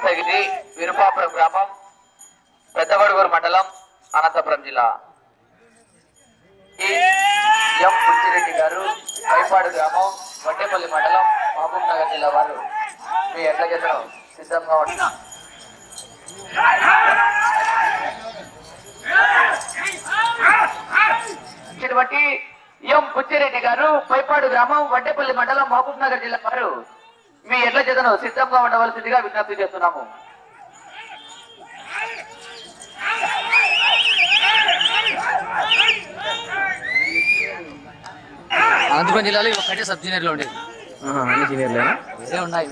దస్తగిరి విరుపాపురం గ్రామం పెద్దవడుగూరు మండలం అనంతపురం జిల్లా. ఎం బుచ్చిరెడ్డి గారు పైపాడు గ్రామం వడ్డేపల్లి మండలం మహబూబ్ నగర్ జిల్లా వారు మీ ఎడ్ల జతను సిద్ధంగా ఉంటున్నారు. ఎం బుచ్చిరెడ్డి గారు పైపాడు గ్రామం వడ్డేపల్లి మండలం మహబూబ్ నగర్ జిల్లా వారు మీ ఎడ్ల జతను సిద్ధంగా ఉండవలసిందిగా విజ్ఞప్తి చేస్తున్నాము. అనంతపురం జిల్లాలో ఒకటే సబ్ జూనియర్లో ఉండేది. అన్ని సీనియర్లేనా? ఇదే ఉన్నాయి.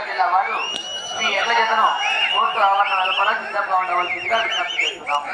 జిల్లా వారు మీ ఎడ్ల జతను కోర్టు ఆవరణ వెలుపల సిద్ధంగా ఉండవలసిందిగా విజ్ఞప్తి చేస్తున్నాము.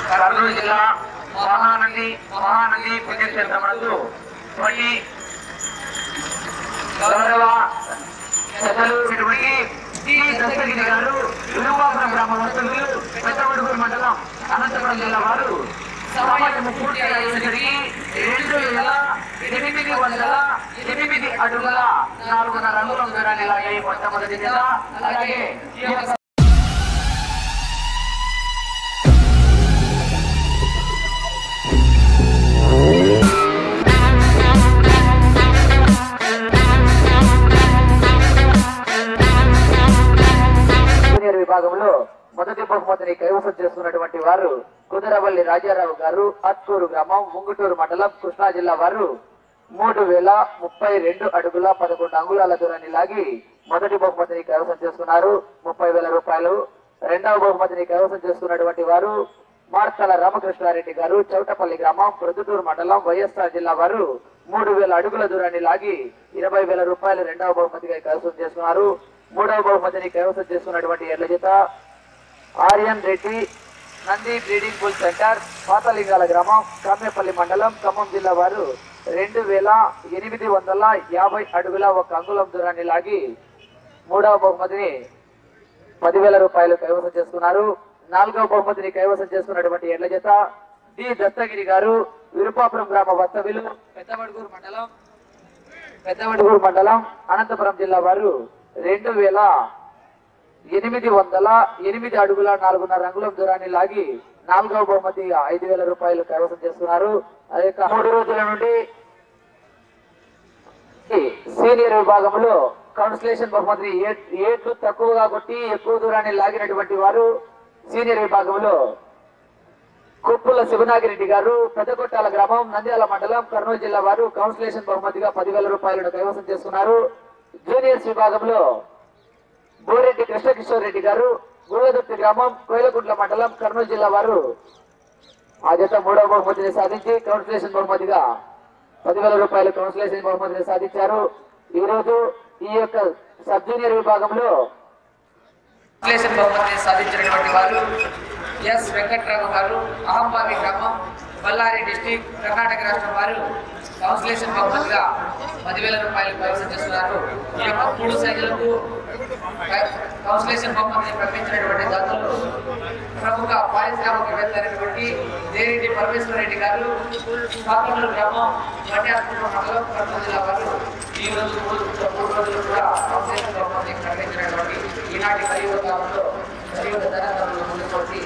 కర్నూలు జిల్లా మహానంది పుణ్యక్షేత్రమునందు గౌరవ దస్తగిరి గారు విరుపాపురం గ్రామ వస్తువులు పెద్దవడుగూరు మండలం అనంతపురం జిల్లా వారు సమాజము పూర్తి అయ్యేసరికి 2,808 అడుగుల 4.5 అంగుళం దూరాన్ని లాగే మొట్టమొదటి జిల్లా. అలాగే విభాగంలో మొదటి బహుమతిని కైవసం చేస్తున్నటువంటి వారు కుదరవల్లి రాజారావు గారు, అత్కూరు గ్రామం, ముంగుటూరు మండలం, కృష్ణా జిల్లా వారు 3,032 అడుగుల 11 అంగుళాల దూరాన్ని లాగి మొదటి బహుమతిని కైవసం చేసుకున్నారు. 30,000 రూపాయలు. రెండవ బహుమతిని కైవసం చేసుకున్నటువంటి వారు మార్తల రామకృష్ణారెడ్డి గారు చౌటపల్లి గ్రామం ప్రొద్దుటూరు మండలం వైఎస్ఆర్ జిల్లా వారు 3000 అడుగుల దూరాన్ని లాగి 20,000 రూపాయలు రెండవ బహుమతిగా కైవసం చేసుకున్నారు. మూడవ బహుమతిని కైవసం చేసుకున్నటువంటి ఎడ్ల జత Aryan Reddy Nandi breeding bull centre Pathalingala గ్రామం కామేపల్లి మండలం ఖమ్మం జిల్లా వారు 2850 అడుగుల 1 అంగుళం దూరాన్ని లాగి మూడవ బహుమతిని 10,000 రూపాయలు కైవసం చేసుకున్నారు. నాలుగవ బహుమతిని కైవసం చేసుకున్నటువంటి ఎడ్ల జత డి దత్తగిరి గారు విరుపాపురం గ్రామ వస్తవిలు పెద్దవడుగూరు మండలం అనంతపురం జిల్లా వారు 2808 అడుగుల 4.5 అంగుళం దూరాన్ని లాగి నాలుగవ బహుమతి 5,000 రూపాయలు కైవసం చేసుకున్నారు. అదే 3 రోజుల నుండి సీనియర్ విభాగంలో కౌన్సిలేషన్ బహుమతి ఏట్లు తక్కువగా కొట్టి ఎక్కువ దూరాన్ని లాగినటువంటి వారు సీనియర్ విభాగంలో కుప్పుల శివనాగిరెడ్డి గారు పెద్దకొట్టాల గ్రామం నంద్యాల మండలం కర్నూలు జిల్లా వారు కౌన్సిలేషన్ బహుమతిగా 10,000 రూపాయలను కైవసం చేసుకున్నారు. జూనియర్స్ విభాగంలో బోరెడ్డి కృష్ణకిషోర్ రెడ్డి గారు గురువదుర్తి గ్రామం కోయిలగుంట్ల మండలం కర్నూలు జిల్లా వారు ఆ జత మూడవ బహుమతిని సాధించి కౌన్సిలేషన్ బహుమతిగా 10,000 రూపాయలు కౌన్సిలేషన్ బహుమతిని సాధించారు. ఈ రోజు ఈ యొక్క సబ్ జూనియర్ విభాగంలో కౌన్సిలేషన్ బహుమతిని సాధించినటువంటి వారు ఎస్ వెంకట్రావు గారు అహంబావి గ్రామం బళ్ళారి డిస్టిక్ కర్ణాటక రాష్ట్రం వారు కౌన్సిలేషన్ బహుమతిగా 10,000 రూపాయలు కైవసం చేస్తున్నారు. ఈ యొక్క 3 సైజులకు కౌన్సిలేషన్ బహుమతిని ప్రకటించినటువంటి దాతలు ప్రముఖ పారిశ్రామికవేత్త అయినటువంటి దేరెడ్డి పరమేశ్వర రెడ్డి గారు పాపనూరు గ్రామం మట్యాత్మూరు మండలం కర్నూలు జిల్లా వారు ఈ రోజు 3 రోజులు కూడా కౌన్సిలేషన్ బహుమతిని ప్రకటించినటువంటి ఈనాటి కలియుగ కాలంలో కలియుగ ధనకాలంలో ముందుకొచ్చి